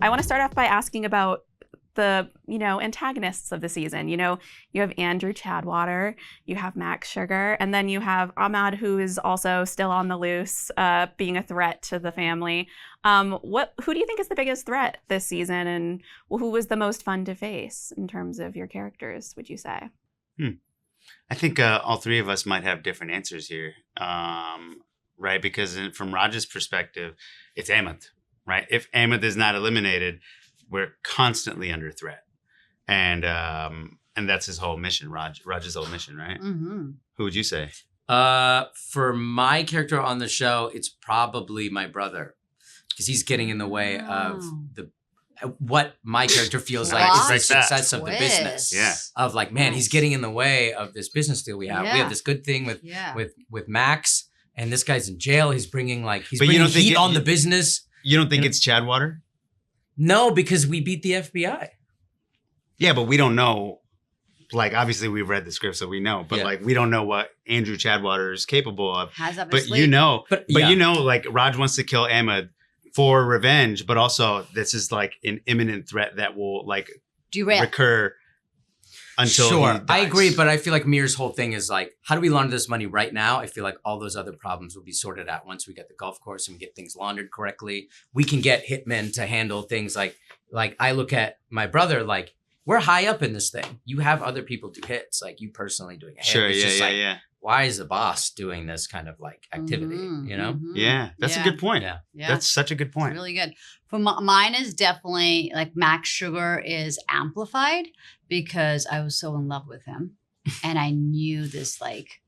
I want to start off by asking about the, antagonists of the season. You have Andrew Chadwater, you have Max Sugar, and then you have Ahmad, who is also still on the loose, being a threat to the family. Who do you think is the biggest threat this season, and who was the most fun to face in terms of your characters, would you say? I think all three of us might have different answers here, right? Because from Raj's perspective, it's Ahmed, right? If Ahmed is not eliminated, we're constantly under threat, and that's his whole mission, Raj's whole mission, right? Mm-hmm. Who would you say? For my character on the show, it's probably my brother, because he's getting in the way of what my character feels like is the success of the business. Yeah. Of like, man, he's getting in the way of this business deal we have. Yeah. We have this good thing with Max, and this guy's in jail. He's bringing But heat on the business. You don't think it's Chadwater? No, because we beat the FBI. Yeah, but we don't know. Like, obviously, we've read the script, so we know. But we don't know what Andrew Chadwater is capable of. Has up but his sleeve. like Raj wants to kill Ahmed for revenge, but also this is like an imminent threat that will recur until he dies. I agree, but I feel like Mir's whole thing is like, how do we launder this money right now? I feel like all those other problems will be sorted out once we get the golf course and we get things laundered correctly. We can get hitmen to handle things like I look at my brother, like, we're high up in this thing. You have other people do hits, like you personally doing a hit. Sure, it's yeah. Why is the boss doing this kind of like activity, you know? Mm-hmm. Yeah, that's a good point. Yeah. That's such a good point. It's really good. For mine is definitely like Max Sugar is amplified because I was so in love with him. And I knew this like...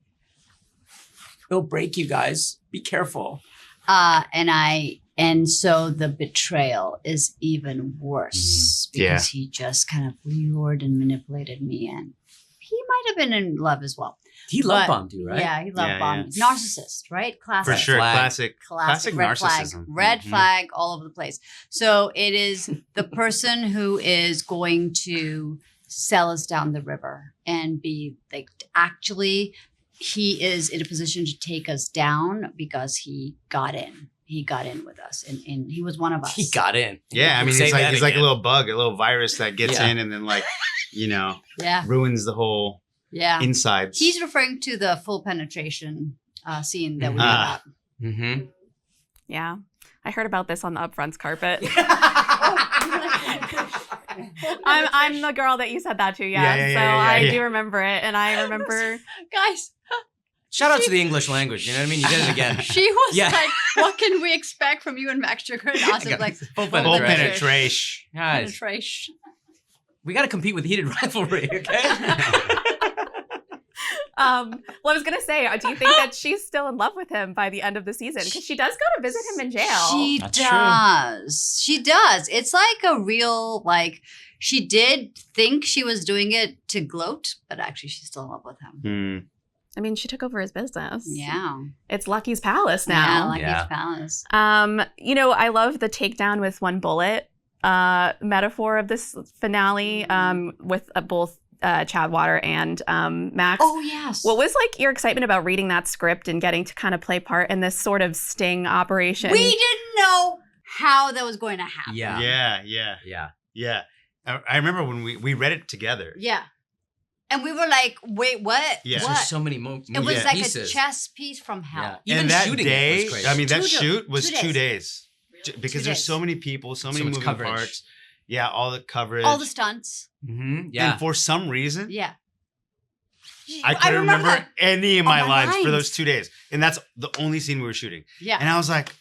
He'll break you guys. Be careful. And so the betrayal is even worse because he just kind of lured and manipulated me, and he might have been in love as well. He love bombed you, right? Yeah, he love bombed me. Narcissist, right? Classic. For sure. Classic red narcissism. Flag, red flag all over the place. So it is the person who is going to sell us down the river and be like, actually, he is in a position to take us down because he got in. He got in with us, and he was one of us. He got in. Yeah, I mean, he's like a little bug, a little virus that gets in and then ruins the whole insides. He's referring to the full penetration scene that we got. Mm-hmm. Yeah, I heard about this on the upfronts carpet. I'm the girl that you said that to, I do remember it, and I remember... Guys... Shout out to the English language, you know what I mean? You did it again. She was like, what can we expect from you and Max Sugar? And I was like, full penetration. Guys, we got to compete with heated rivalry, okay? I was going to say, do you think that she's still in love with him by the end of the season? Because she does go to visit him in jail. She does. She does. It's like a real, she did think she was doing it to gloat, but actually she's still in love with him. I mean, she took over his business. Yeah. It's Lucky's Palace now. Yeah, Lucky's Palace. I love the takedown with one bullet metaphor of this finale with both Chadwater and Max. Oh, yes. What was your excitement about reading that script and getting to kind of play part in this sort of sting operation? We didn't know how that was going to happen. Yeah. I remember when we read it together. Yeah. And we were like, wait, what? Yeah. What? There's so many It was like pieces. a chess piece from hell. Yeah. Even that day, was crazy. I mean, that shoot was 2 days. Really? Because there's so many people, so many moving coverage. parts. Yeah, all the coverage. All the stunts. Mm-hmm. Yeah. And for some reason, Yeah. I couldn't remember any of my lines for lines. those 2 days. And that's the only scene we were shooting. Yeah. And I was like,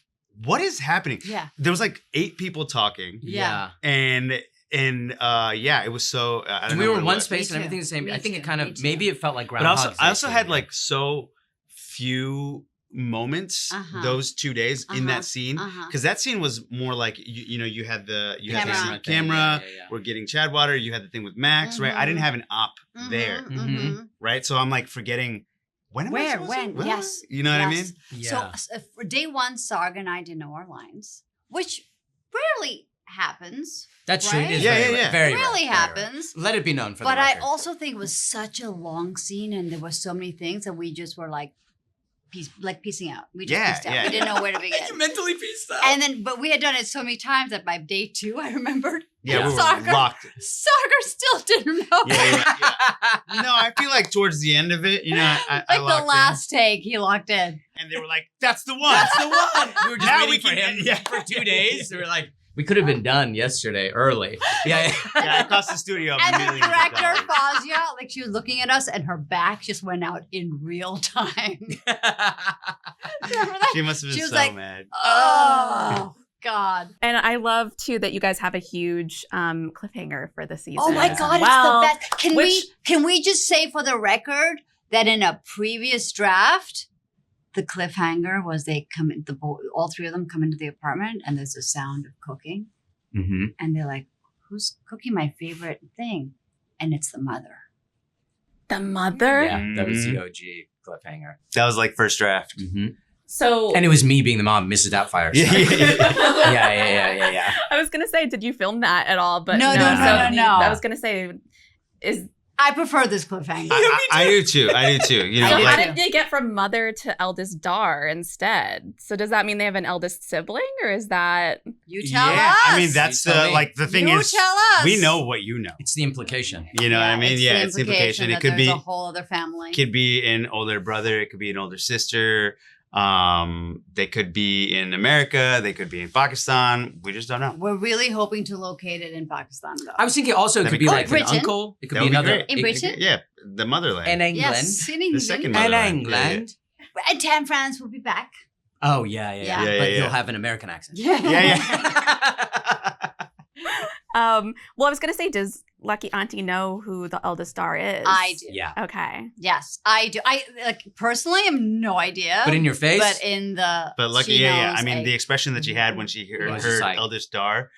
what is happening? Yeah. There was 8 people talking. Yeah. And it was so. I don't And know we were what in it one was. space and everything the same. Me I think too. it kind Me of too. maybe it felt like But Groundhog Day. I also had so few moments those 2 days in that scene, because that scene was more like you had the camera. We're getting Chadwater. You had the thing with Max, right? I didn't have an op there, right? So I'm forgetting when. Yes. You know what I mean? Yeah. So for day one, Sarg and I didn't know our lines, which rarely happens. That's true. Right? It is Yeah, very, yeah. very Rarely rare, happens. Let it be known for But the I record. also think it was such a long scene, and there were so many things that we just were like, piecing out. We just Yeah, pieced out. yeah. We didn't know where to begin. You mentally pieced out. And then, but we had done it so many times that by day 2, I remembered. Yeah, we were Soccer. locked. Soccer still didn't know. Yeah. No, I feel like towards the end of it, you know, I Like locked the last take, he locked in. in, and they were like, "That's the one." That's the one. We were just Now waiting we for can- him yeah. for 2 days. We were like, we could have been done yesterday early. Yeah. Yeah, it cost the studio And the millions of director, dollars. Fazia, like she was looking at us and her back just went out in real time. Remember that? She must have been She was so like, mad. Oh, God. And I love too that you guys have a huge cliffhanger for the season. Oh my as God, well. it's the best. which- Can we just say for the record that in a previous draft, the cliffhanger was they come in, all 3 of them come into the apartment and there's a sound of cooking. Mm-hmm. And they're like, who's cooking my favorite thing? And it's the mother. The mother. Yeah, that was the OG cliffhanger. That was like first draft. Mm-hmm. So And it was me being the mom, Mrs. Doubtfire. Yeah, Yeah. I was gonna say, did you film that at all? But No. I was gonna say, is I prefer this cliffhanger. I do too. You know, so I how do. did they get from mother to eldest Dar instead? So does that mean they have an eldest sibling, or is that You tell yeah, us. I mean, that's You tell the me. like the thing you is, tell us. we know what you know. It's the implication. You know what I mean? Yeah, it's the implication. It that could there's be a whole other family. could be an older brother. It could be an older sister. They could be in America. They could be in Pakistan. We just don't know. We're really hoping to locate it in Pakistan, though. I was thinking also it That'd could be be great. like Britain. an uncle. It could That be would be another. great. In it- Britain? Yeah, the motherland. In England. Yes, in The England. second In motherland. Yeah, England. And Tan France will be back. Oh, yeah. Yeah. Yeah, But yeah. he'll have an American accent. Yeah. well, I was gonna say, does Lucky Auntie know who the eldest Dar is? I do. Yeah. Okay. Yes, I do. I like personally have no idea. But in your face? But in the. But lucky, she yeah. knows I mean, a- the expression that she had when she heard Yeah. her Like- eldest Dar,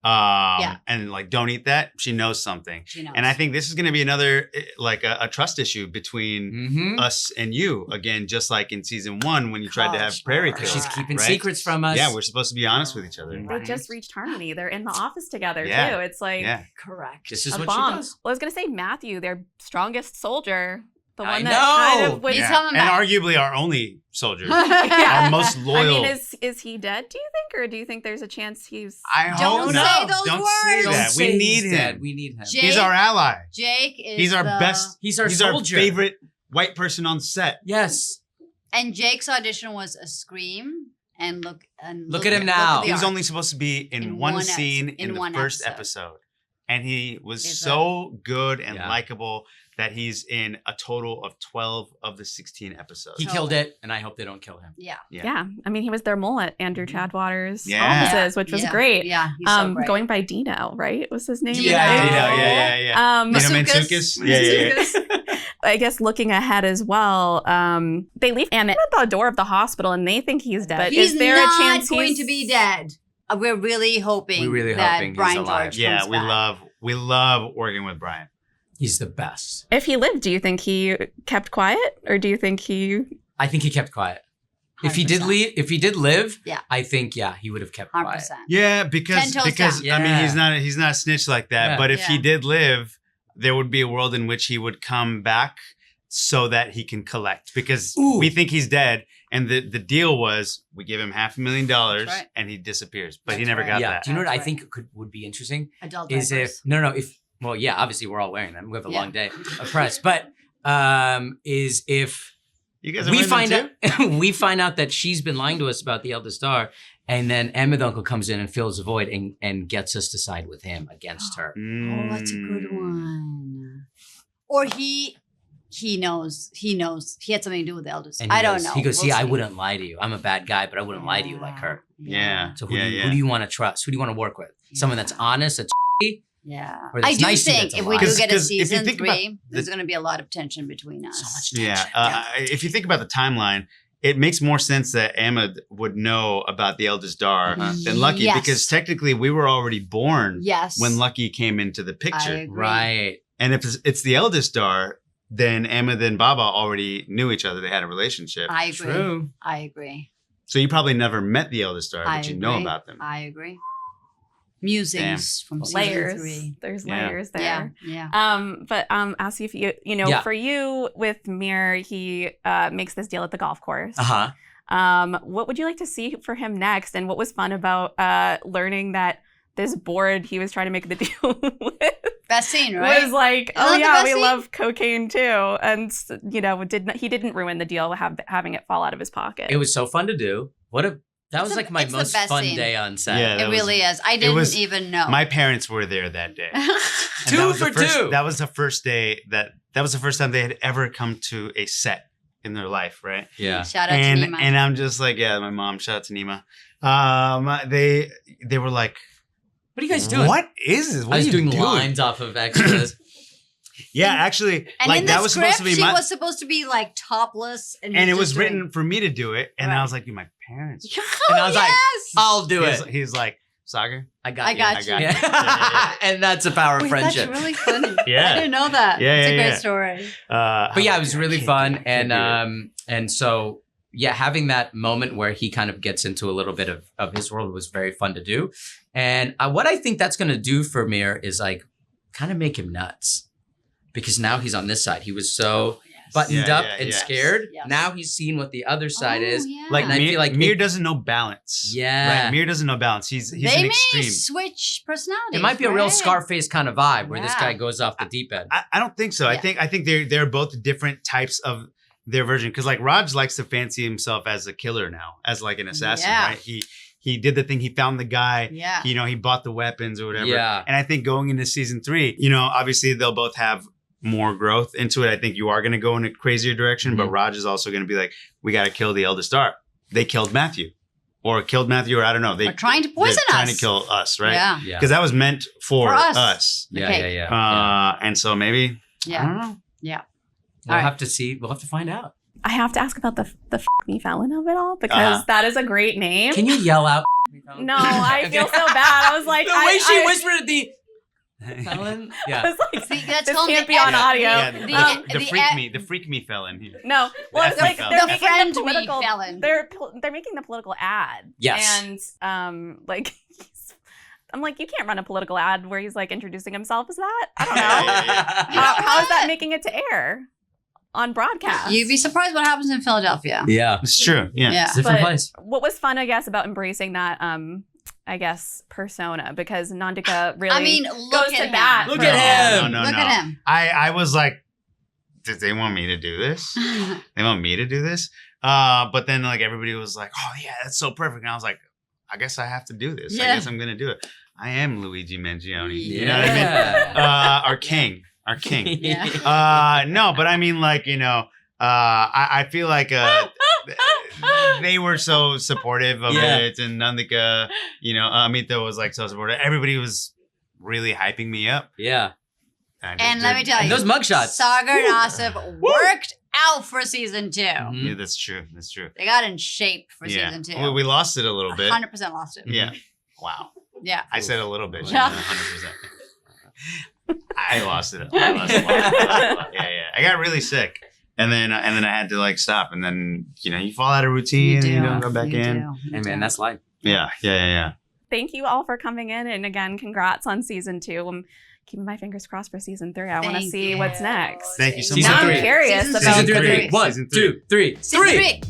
Yeah. and like, don't eat that. She knows something. She knows. And I think this is going to be another like a trust issue between Mm-hmm. us and you again, just like in season 1 when you tried to have Gosh, Prairie Laura. Kill. She's keeping right? secrets from us. Yeah, we're supposed to be honest with each other. Mm. They Right. just reached harmony. They're in the office together Yeah. too. It's like Yeah, correct. This is a what bomb. she does. Well, I was gonna say Matthew, their strongest soldier, the I one that know. kind of would. He's yeah. coming and back. arguably our only soldier, Yeah. our most I loyal. mean, is he dead? Do you think, or do you think there's a chance he's? I Don't hope say not. those Don't words. say Don't that. say We need he's dead. him. We need him. Jake- He's our ally. Jake is. He's our the- best. He's our He's soldier. our favorite white person on set. Yes. And Jake's audition was a scream. And look Look at him now. He was art. only supposed to be in In one one scene episode. in In the one first episode. episode. And he was Is so good and Yeah. likable that he's in a total of 12 of the 16 episodes. He killed it, and I hope they don't kill him. Yeah. Yeah, I mean, he was their mole at Andrew Chadwater's Yeah. offices, which was Yeah. great. Yeah. He's so great. Going by Dino, right? Was his name? Dino. Yeah. Um, Dino Masukas. Mantzoukas? Yeah. I guess looking ahead as well, they leave Emmett at the door of the hospital and they think he's dead. But He's is there not a chance going he's to be dead. We're really hoping We're really that hoping he's Brian alive. George Yeah, comes we back. love working with Brian. He's the best. If he lived, do you think he kept quiet, or do you think he? I think he kept quiet. If he did 100%. if he did live, Yeah. I think he would have kept quiet. 100%. Yeah, 10 because toes I mean down. he's not a snitch like that. Yeah. But if he Yeah. did live, there would be a world in which he would come back so that he can collect. Because Ooh. we think he's dead, and the deal was we give him $500,000 That's right. and he disappears. But he That's never right. got Yeah. that. Do you know what I That's think would be interesting? Adult Is diapers. if obviously we're all wearing them. We have a Yeah. long day of press, but is if You guys are we wearing them find too? out we find out that she's been lying to us about the eldest star, and then Emmett Uncle comes in and fills the void and gets us to side with him against her. Oh, that's a good Mm. one. Or he knows he had something to do with the eldest. And he I don't goes- know. He goes, We'll I see. wouldn't lie to you. I'm a bad guy, but I wouldn't lie to you like her. Yeah. So Yeah, who do you want to trust? Who do you want to work with? Someone that's honest, that's Yeah. Or I that's do nice to you, think that's a if we lie. do 'Cause- get a 'cause if you season think about 3, there's going to be a lot of tension between us. so much tension. Yeah. If you think about the timeline, it makes more sense that Ahmed would know about the eldest Dar than Lucky, Yes. because technically we were already born Yes. when Lucky came into the I picture. agree. Right. And if it's the eldest Dar, then Ahmed and Baba already knew each other. They had a relationship. I agree. True. I agree. So you probably never met the eldest Dar, I but you know agree. about them. I agree. musings from season layers. 3. There's Yeah. layers Yeah, there. yeah. But Asi, if you know, Yeah. for you with Mir, he makes this deal at the golf course. What would you like to see for him next? And what was fun about learning that this board he was trying to make the deal with Best scene, right? was like, Isn't that the yeah, best we scene? love cocaine too, and he didn't ruin the deal having it fall out of his pocket. It was so fun to do. That was like my it's the most best fun scene. day on set. Yeah, It really is. I didn't even know. My parents were there that day. And Two that was for the first, two. That was the first day that was the first time they had ever come to a set in their life, right? Yeah. Shout out to And Nima. and I'm just like, yeah, my mom. Shout out to Nima. They were like, What are you guys doing? What is this? What I was are you doing lines off of extras. Yeah, actually, and like in that the was script, supposed to be she my. was supposed to be like topless, and And he's it was just written doing- for me to do it, and Right. I was like, my parents. And I was like, yes! I'll do it. He's like, Sagar. I got I you. got you. I got Yeah. you. Yeah. And that's the power of Wait, friendship. that's really funny. Yeah. I didn't know that. Yeah, It's yeah, a great yeah. story. But yeah, it was really fun, and and so yeah, having that moment where he kind of gets into a little bit of his world was very fun to do. And what I think that's going to do for Mir is like kind of make him nuts, because now he's on this side. He was so buttoned Yeah, up yeah, and yeah. scared. Yes. Now he's seen what the other side is. Yeah. Like And I Mir, feel like Mir it- doesn't know balance. Yeah. Right? Mir doesn't know balance. He's they an may extreme. switch personalities. It might be a real right? Scarface kind of vibe where this Yeah. guy goes off the deep end. I don't think so. Yeah. I think they're both different types of their version. Because like Raj likes to fancy himself as a killer now, as like an assassin, Yeah. right? He did the thing. He found the guy. Yeah. He bought the weapons or whatever. Yeah. And I think going into season 3, obviously they'll both have more growth into it. I think you are going to go in a crazier direction, but Mhm. Raj is also going to be like, we got to kill the elder star. They killed Matthew, or I don't know. They're trying to poison they're us. trying to kill us, right? Yeah. Yeah. Because that was meant for For us. us. Yeah, Okay. yeah. And so maybe, I Yeah. don't know. Yeah. We'll All right. have to see. We'll have to find out. I have to ask about the F me felon of it all, because that is a great name. Can you yell out? No, I feel so bad. I was like, The way she I whispered at the felon. I Yeah. was like, See, that's this called can't the be on F- audio. Yeah, the- the freak me felon here. No, well, it's The like F they're me making friend the me political. felon. They're making the political ad. Yes. And like, I'm like, you can't run a political ad where he's like introducing himself as that. I don't know. Yeah. How is that making it to air on broadcast? You'd be surprised what happens in Philadelphia. Yeah. It's true. Yeah. Yeah. It's a different But place. what was fun, I guess, about embracing that, I guess, persona, because Nandika really I mean, goes look to at bat. him. Look for- at him. No. Look at him. I was like, did they want me to do this? They want me to do this? But then like everybody was like, oh yeah, that's so perfect. And I was like, I guess I have to do this. I Yeah. guess I'm gonna do it. I am Luigi Mangione. Yeah. You know what I mean? Our king. Yeah. No, but I mean like, I feel like they were so supportive of Yeah. it, and Nandika, Amita was like so supportive. Everybody was really hyping me up. Yeah. I just And let me did- tell you, those mugshots. Sagar and Asif worked out for season 2. Mhm. Yeah, that's true. That's true. They got in shape for Yeah. season 2. Well, we lost it a little bit. 100% lost it. Yeah. Wow. Yeah. I said a little bit. Yeah. 100%. I lost it. I lost it. Yeah. I got really sick. And then I had to like stop. And then, you fall out of routine and you don't go back You in. do. Hey man, that's life. Yeah. Thank you all for coming in, and again, congrats on season 2. I'm keeping my fingers crossed for season 3. I want to Thank see you. what's next. Thank you so Season much. Now I'm three. curious Season about Season 3. three. 1, Season 2, 3. Season 3.